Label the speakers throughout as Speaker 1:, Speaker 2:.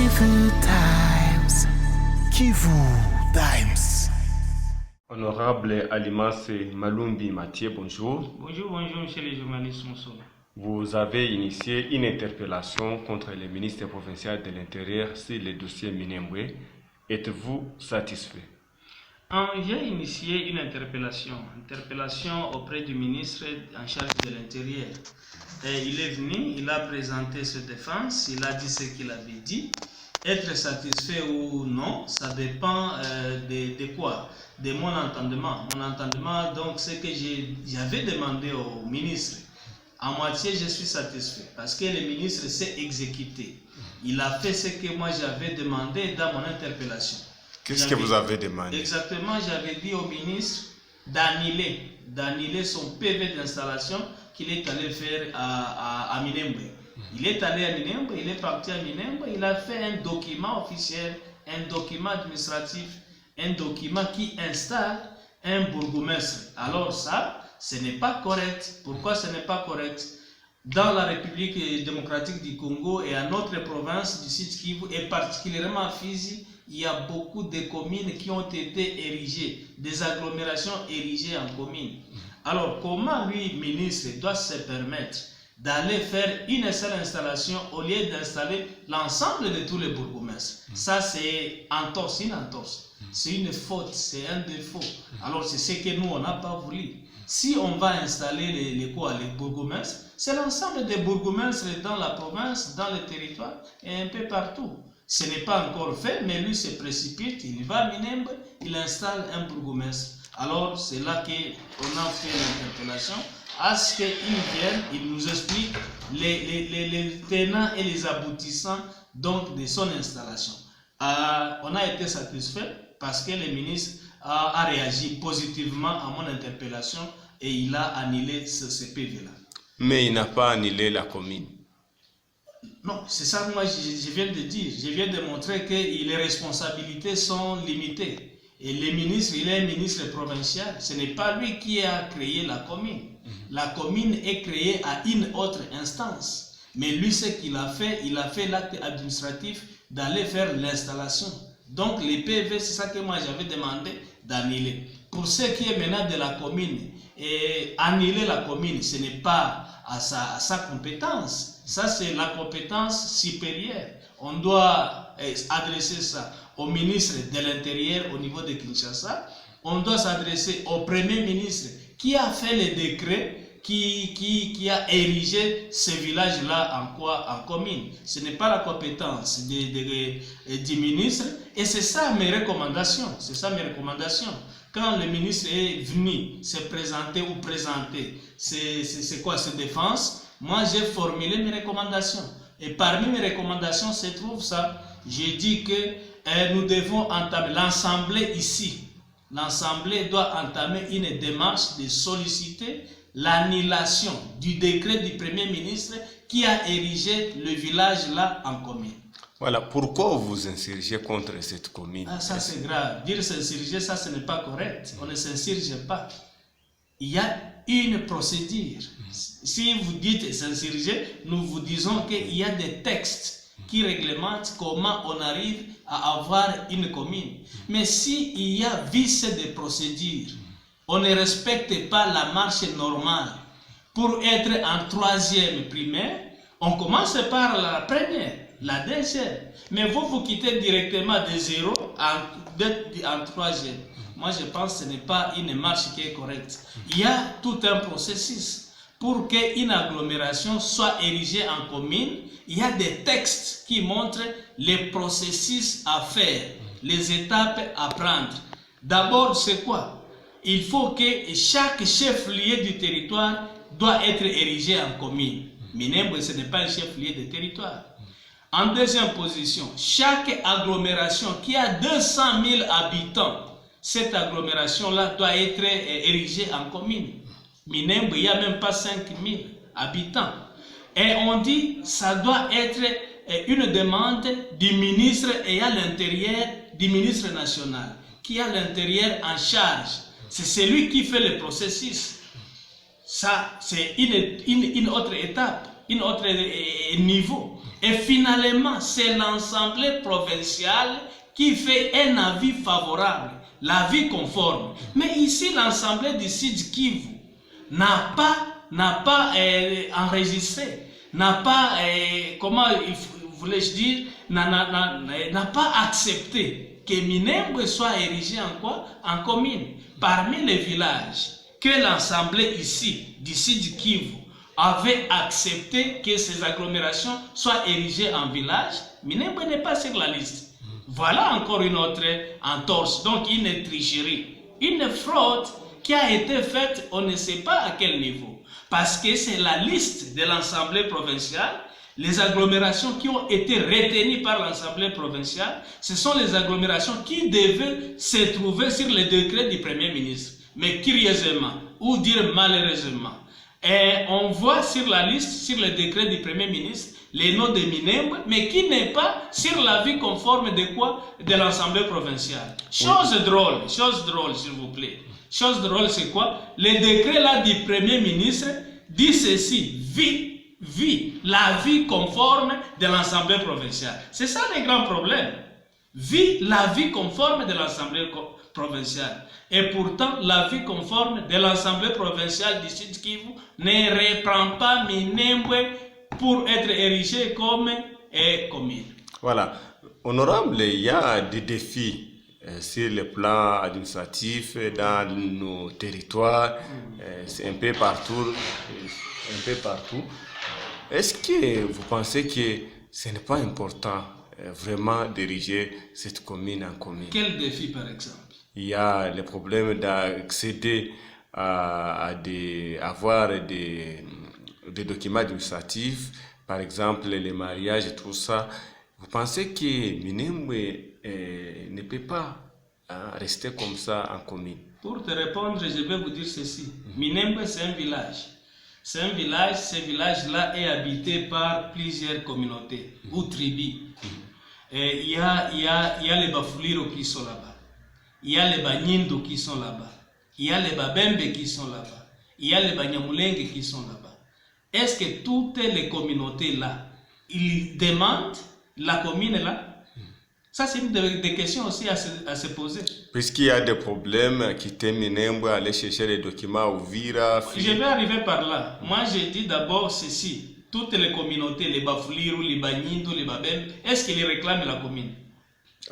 Speaker 1: Kivu Times. Kivu Times.
Speaker 2: Honorable Alimas Malumbi Mathieu, bonjour.
Speaker 3: Bonjour, monsieur les journalistes. Bonsoir.
Speaker 2: Vous avez initié une interpellation contre le ministre provincial de l'Intérieur sur le dossier Minembwe. Êtes-vous satisfait?
Speaker 3: J'ai initié une interpellation auprès du ministre en charge de l'Intérieur. Il est venu, il a présenté sa défense, il a dit ce qu'il avait dit. Être satisfait ou non, ça dépend de quoi? De mon entendement. Mon entendement, donc, c'est que j'avais demandé au ministre. À moitié, je suis satisfait parce que le ministre s'est exécuté. Il a fait ce que moi j'avais demandé dans mon interpellation.
Speaker 2: Qu'est-ce que vous avez demandé?
Speaker 3: Exactement, j'avais dit au ministre d'annuler son PV d'installation qu'il est allé faire à Minembwe. Il est allé à Minembwe, il est parti à Minembwe, il a fait un document officiel, un document administratif, un document qui installe un bourgmestre. Alors ça, ce n'est pas correct. Pourquoi ce n'est pas correct? Dans la République démocratique du Congo et à notre province du Sud Kivu, et particulièrement à Fizi, il y a beaucoup de communes qui ont été érigées, des agglomérations érigées en communes. Alors, comment lui, ministre, doit se permettre d'aller faire une seule installation au lieu d'installer l'ensemble de tous les bourgmestres? Ça, c'est entorse, une entorse. C'est une faute, c'est un défaut. Alors, c'est ce que nous, on n'a pas voulu. Si on va installer les bourgmestres, c'est l'ensemble des bourgmestres dans la province, dans le territoire et un peu partout. Ce n'est pas encore fait, mais lui se précipite, il va à Minembwe, il installe un bourgmestre. Alors, c'est là qu'on a fait l'interpellation, à ce qu'il vienne, il nous explique les tenants et les aboutissants donc, de son installation. On a été satisfait parce que le ministre a réagi positivement à mon interpellation et il a annulé ce PV-là.
Speaker 2: Mais il n'a pas annulé la commune.
Speaker 3: Non, c'est ça que moi je viens de dire. Je viens de montrer que les responsabilités sont limitées. Et le ministre, il est un ministre provincial. Ce n'est pas lui qui a créé la commune. La commune est créée à une autre instance. Mais lui, ce qu'il a fait, il a fait l'acte administratif d'aller faire l'installation. Donc les PV, c'est ça que moi j'avais demandé d'annuler. Pour ce qui est maintenant de la commune, annuler la commune, ce n'est pas à sa compétence. Ça, c'est la compétence supérieure. On doit adresser ça au ministre de l'Intérieur au niveau de Kinshasa. On doit s'adresser au Premier ministre qui a fait le décret qui a érigé ce village-là en commune. Ce n'est pas la compétence du ministre. Et c'est ça mes recommandations. C'est ça mes recommandations. Quand le ministre est venu se présenter ou présenter c'est quoi ses défenses, moi j'ai formulé mes recommandations. Et parmi mes recommandations se trouve ça. J'ai dit que nous devons entamer, l'Assemblée ici, l'Assemblée doit entamer une démarche de solliciter l'annulation du décret du Premier ministre qui a érigé le village là en commune.
Speaker 2: Voilà, pourquoi vous insurgez contre cette commune?
Speaker 3: Ah, ça c'est grave. Dire s'insurger, ça ce n'est pas correct. On ne s'insurge pas. Il y a une procédure. Si vous dites s'insurger, nous vous disons qu'il y a des textes qui réglementent comment on arrive à avoir une commune. Mais s'il y a vice de procédure, on ne respecte pas la marche normale. Pour être en troisième primaire, on commence par la première, la deuxième. Mais vous quittez directement de zéro en troisième. Moi, je pense que ce n'est pas une marche qui est correcte. Il y a tout un processus. Pour qu'une agglomération soit érigée en commune, il y a des textes qui montrent les processus à faire, les étapes à prendre. D'abord, c'est quoi? Il faut que chaque chef-lieu du territoire doit être érigé en commune. Minembwe, ce n'est pas un chef-lieu de territoire. En deuxième position, chaque agglomération qui a 200 000 habitants, cette agglomération-là doit être érigée en commune. Minembwe, il n'y a même pas 5 000 habitants. Et on dit ça doit être une demande du ministre ayant l'intérieur, du ministre national, qui a l'intérieur en charge. C'est celui qui fait le processus. Ça, c'est une autre étape, un autre niveau. Et finalement, c'est l'Assemblée provinciale qui fait un avis favorable, l'avis conforme. Mais ici, l'Assemblée du Sud Kivu n'a pas enregistré, n'a pas, comment voulais-je dire, n'a pas accepté que Minembwe soit érigé en quoi? En commune. Parmi les villages que l'Assemblée ici, du Sud Kivu, avait accepté que ces agglomérations soient érigées en village, Minembwe n'est pas sur la liste. Voilà encore une autre entorse, donc une tricherie, une fraude qui a été faite, on ne sait pas à quel niveau. Parce que c'est la liste de l'Assemblée provinciale, les agglomérations qui ont été retenues par l'Assemblée provinciale, ce sont les agglomérations qui devaient se trouver sur le décret du Premier ministre. Mais curieusement, ou dire malheureusement, et on voit sur la liste, sur le décret du Premier ministre, les noms de Minembwe, mais qui n'est pas sur l'avis conforme de quoi? De l'Assemblée provinciale. Chose drôle, s'il vous plaît. Chose drôle, c'est quoi? Le décret là du Premier ministre dit ceci, vit l'avis conforme de l'Assemblée provinciale. C'est ça le grand problème. Vit l'avis conforme de l'Assemblée provinciale. Et pourtant, l'avis conforme de l'Assemblée provinciale du Sud Kivu ne reprend pas Minembwe pour être érigé comme commune.
Speaker 2: Voilà. Honorable, il y a des défis sur le plan administratif dans nos territoires, c'est un peu partout. Est-ce que vous pensez que ce n'est pas important vraiment d'ériger cette commune en commune?
Speaker 3: Quel défi par exemple?
Speaker 2: Il y a le problème d'accéder à avoir des documents administratifs, par exemple les mariages et tout ça. Vous pensez que Minembwe ne peut pas rester comme ça en commune?
Speaker 3: Pour te répondre, je vais vous dire ceci. Minembwe, c'est un village. C'est un village, ce village-là est habité par plusieurs communautés ou tribus. Il y a les Bafuliro qui sont là-bas. Il y a les Banyindu qui sont là-bas. Il y a les Babembe qui sont là-bas. Il y a les Banyamulenge qui sont là-bas. Est-ce que toutes les communautés-là, ils demandent la commune-là? Ça, c'est une des questions aussi à se poser.
Speaker 2: Puisqu'il y a des problèmes, quitter Minembwe, aller chercher les documents au Vira.
Speaker 3: Je vais arriver par là. Moi, j'ai dit d'abord ceci. Toutes les communautés, les Bafuliro, les Banyindu, les Babembe, est-ce qu'ils réclament la commune?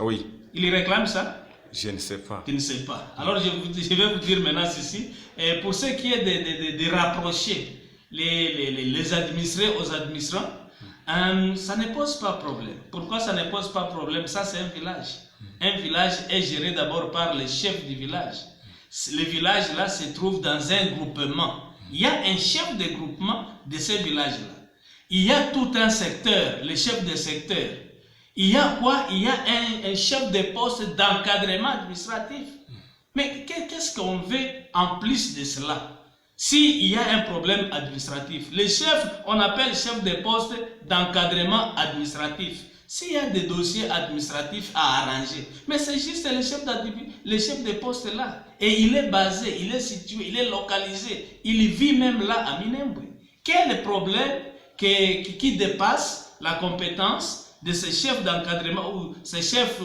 Speaker 2: Oui.
Speaker 3: Ils réclament ça?
Speaker 2: Je ne sais pas.
Speaker 3: Tu ne sais pas. Alors, je vais vous dire maintenant ceci. Pour ce qui est de rapprocher les administrés aux administrants, ça ne pose pas problème. Pourquoi ça ne pose pas problème? Ça, c'est un village. Un village est géré d'abord par le chef du village. Le village là se trouve dans un groupement. Il y a un chef de groupement de ce village-là. Il y a tout un secteur, le chef de secteur. Il y a quoi? Il y a un chef de poste d'encadrement administratif. Mais qu'est-ce qu'on veut en plus de cela? S'il y a un problème administratif, le chef, on appelle chef de poste d'encadrement administratif. S'il y a des dossiers administratifs à arranger, mais c'est juste le chef de poste là. Et il est basé, il est situé, il est localisé, il vit même là à Minembwe. Quel problème qui dépasse la compétence de ce chef d'encadrement ou ce chef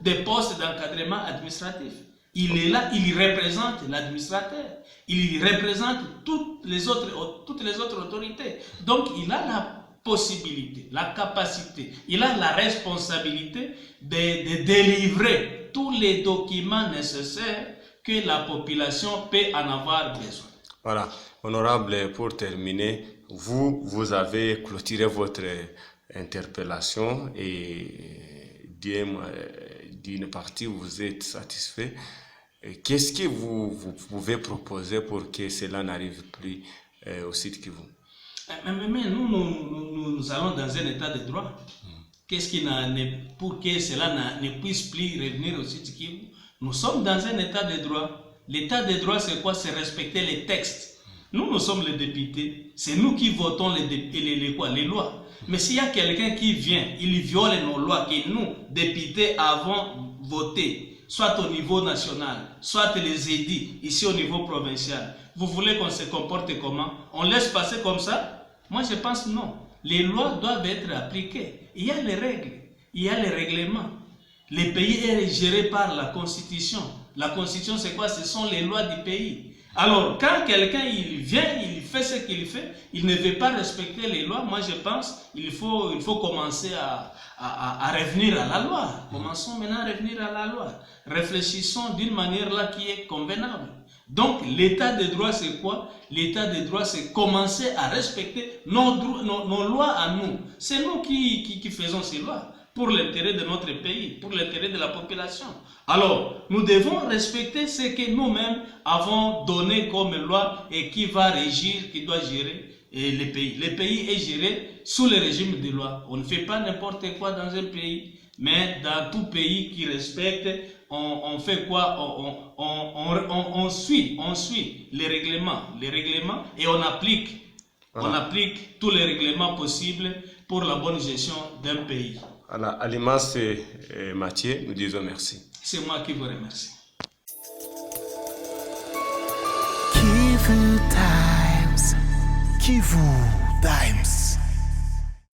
Speaker 3: de poste d'encadrement administratif? Il est là, il représente l'administrateur, il représente toutes les autres autorités. Donc il a la possibilité, la capacité, il a la responsabilité de délivrer tous les documents nécessaires que la population peut en avoir besoin.
Speaker 2: Voilà, honorable, pour terminer, vous avez clôturé votre interpellation et d'une partie vous êtes satisfait. Qu'est-ce que vous pouvez proposer pour que cela n'arrive plus au Sud Kivu?
Speaker 3: Mais nous allons dans un état de droit. Qu'est-ce qui pour que cela ne puisse plus revenir au Sud Kivu? Nous sommes dans un état de droit. L'état de droit, c'est quoi? C'est respecter les textes. Nous sommes les députés. C'est nous qui votons les lois. Mais s'il y a quelqu'un qui vient, il viole nos lois que nous, députés, avons votées, soit au niveau national, soit les édits, ici au niveau provincial. Vous voulez qu'on se comporte comment? On laisse passer comme ça? Moi, je pense non. les lois doivent être appliquées. Il y a les règles, il y a les règlements. Le pays est géré par la Constitution. La Constitution, c'est quoi? Ce sont les lois du pays. Alors, quand quelqu'un il vient, il fait ce qu'il fait, il ne veut pas respecter les lois, moi je pense qu'il faut commencer à revenir à la loi. Commençons maintenant à revenir à la loi. Réfléchissons d'une manière là qui est convenable. Donc, l'état de droit, c'est quoi? L'état de droit, c'est commencer à respecter nos lois à nous. C'est nous qui faisons ces lois pour l'intérêt de notre pays, pour l'intérêt de la population. Alors, nous devons respecter ce que nous-mêmes avons donné comme loi et qui va régir, qui doit gérer le pays. Le pays est géré sous le régime de loi. On ne fait pas n'importe quoi dans un pays, mais dans tout pays qui respecte, on fait quoi? On suit les règlements et on applique. Voilà. On applique tous les règlements possibles pour la bonne gestion d'un pays.
Speaker 2: Voilà, à l'immense Mathieu, nous disons merci.
Speaker 3: C'est moi qui vous remercie.
Speaker 1: Kivu Times. Kivu Times.